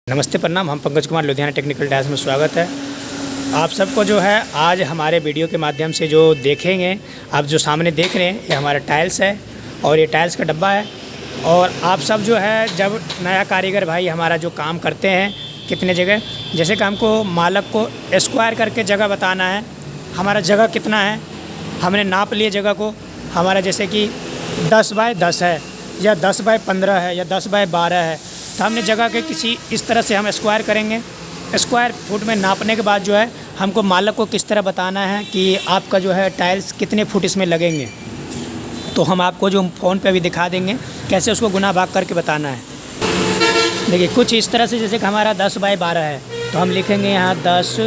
नमस्ते प्रणाम। हम पंकज कुमार लुधियाना टेक्निकल टाइल्स में स्वागत है आप सबको। जो है आज हमारे वीडियो के माध्यम से जो देखेंगे, आप जो सामने देख रहे हैं ये हमारा टाइल्स है और ये टाइल्स का डब्बा है। और आप सब जो है जब नया कारीगर भाई हमारा जो काम करते हैं कितने जगह, जैसे कि हमको मालक को स्क्वायर करके जगह बताना है, हमारा जगह कितना है, हमने नाप लिए जगह को, हमारा जैसे कि 10 बाय 10 है या 10 बाय 15 है या 10 बाय 12 है, तो हमने जगह के किसी इस तरह से हम स्क्वायर करेंगे। स्क्वायर फुट में नापने के बाद जो है हमको मालक को किस तरह बताना है कि आपका जो है टाइल्स कितने फुट इसमें लगेंगे, तो हम आपको जो फ़ोन पे भी दिखा देंगे कैसे उसको गुना भाग करके बताना है। देखिए कुछ इस तरह से, जैसे कि हमारा 10 बाय 12 है तो हम लिखेंगे यहाँ 10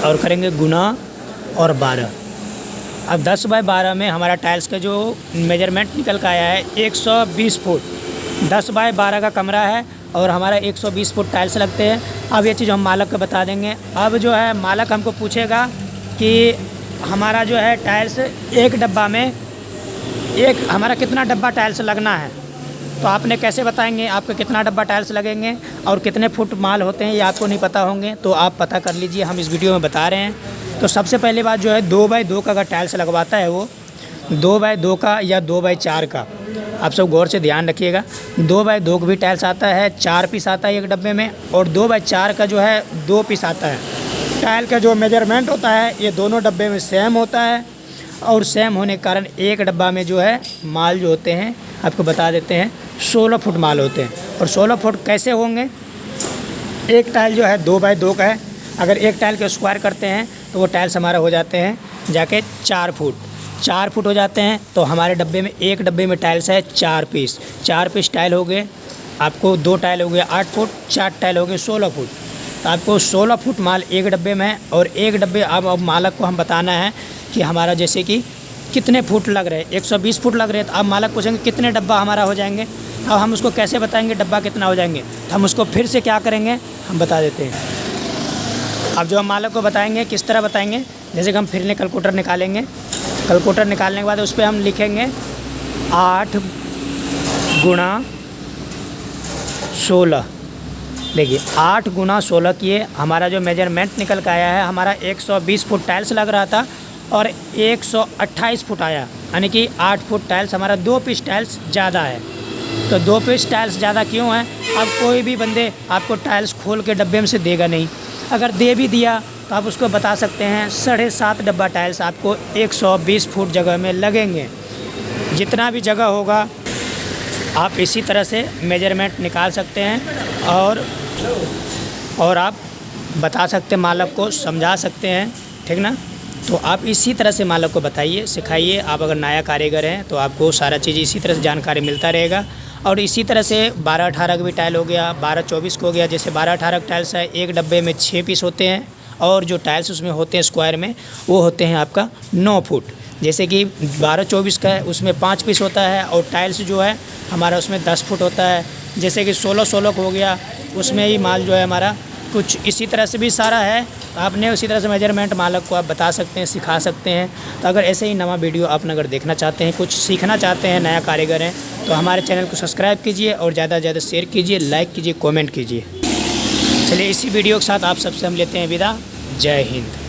और करेंगे गुना और 12। अब 10 बाय 12 में हमारा टाइल्स का जो मेजरमेंट निकल कर आया है 120 फुट। 10 बाय 12 का कमरा है और हमारा 120 फुट टाइल्स लगते हैं। अब ये चीज़ हम मालक को बता देंगे। अब जो है मालक हमको पूछेगा कि हमारा जो है टाइल्स एक डब्बा में हमारा कितना डब्बा टाइल्स लगना है, तो आपने कैसे बताएंगे आपके कितना डब्बा टाइल्स लगेंगे और कितने फुट माल होते हैं, ये आपको नहीं पता होंगे तो आप पता कर लीजिए, हम इस वीडियो में बता रहे हैं। तो सबसे पहले बात जो है 2 बाय 2 का अगर टाइल्स लगवाता है वो 2 बाय 2 का या 2 बाय 4 का, आप सब गौर से ध्यान रखिएगा। 2 बाय 2 का भी टाइल्स आता है, 4 पीस आता है एक डब्बे में, और 2 बाय 4 का जो है 2 पीस आता है। टाइल का जो मेजरमेंट होता है ये दोनों डब्बे में सेम होता है और सेम होने के कारण एक डब्बा में जो है माल जो होते हैं आपको बता देते हैं 16 फुट माल होते हैं। और 16 फुट कैसे होंगे, एक टाइल जो है 2 बाय 2 का है, अगर एक टाइल के स्क्वायर करते हैं तो वो टाइल्स हमारा हो जाते हैं जाके 4 फुट हो जाते हैं। तो हमारे डब्बे में एक डब्बे में टाइल्स है 4 पीस टाइल हो गए, आपको 2 टाइल हो गए 8 फुट, 4 टाइल हो गए 16 फुट। तो आपको 16 फुट माल एक डब्बे में है और एक डब्बे अब मालक को हम बताना है कि हमारा जैसे कि कितने फुट लग रहे हैं, 120 फुट लग रहे हैं। तो आप मालक पूछेंगे कितने डब्बा हमारा हो जाएंगे, अब हम उसको कैसे बताएंगे डब्बा कितना हो जाएंगे, तो हम उसको फिर से क्या करेंगे हम बता देते हैं। अब जो हम मालक को बताएंगे किस तरह बताएंगे, जैसे कि हम फिर कैलकुलेटर निकालेंगे, कैलकुलेटर निकालने के बाद उस पर हम लिखेंगे 8 गुणा 16। देखिए 8 गुणा 16 किए, हमारा जो मेजरमेंट निकल कर आया है हमारा 120 फुट टाइल्स लग रहा था और 128 फुट आया, यानी कि 8 फुट टाइल्स हमारा 2 पीस टाइल्स ज़्यादा है। तो 2 पीस टाइल्स ज़्यादा क्यों है, अब कोई भी बंदे आपको टाइल्स खोल के डब्बे में से देगा नहीं, अगर दे भी दिया तो आप उसको बता सकते हैं 7.5 डब्बा टाइल्स आपको 120 फुट जगह में लगेंगे। जितना भी जगह होगा आप इसी तरह से मेजरमेंट निकाल सकते हैं और आप बता सकते हैं, मालक को समझा सकते हैं, ठीक ना। तो आप इसी तरह से मालक को बताइए, सिखाइए। आप अगर नया कारीगर हैं तो आपको सारा चीज़ इसी तरह से जानकारी मिलता रहेगा। और इसी तरह से 12-18 का भी टाइल हो गया, 12-24 को हो गया। जैसे 12-18 का टाइल्स है, एक डब्बे में 6 पीस होते हैं और जो टाइल्स उसमें होते हैं स्क्वायर में वो होते हैं आपका 9 फुट। जैसे कि 12-24 का है उसमें 5 पीस होता है और टाइल्स जो है हमारा उसमें 10 फुट होता है। जैसे कि 16 हो गया, उसमें ही माल जो है हमारा कुछ इसी तरह से भी सारा है। आपने उसी तरह से मेजरमेंट मालक को आप बता सकते हैं, सिखा सकते हैं। तो अगर ऐसे ही नवा वीडियो आप अगर देखना चाहते हैं, कुछ सीखना चाहते हैं, नया कारीगर हैं, तो हमारे चैनल को सब्सक्राइब कीजिए और ज़्यादा से ज़्यादा शेयर कीजिए, लाइक कीजिए, कमेंट कीजिए। चलिए इसी वीडियो के साथ आप सबसे हम लेते हैं विदा। जय हिंद।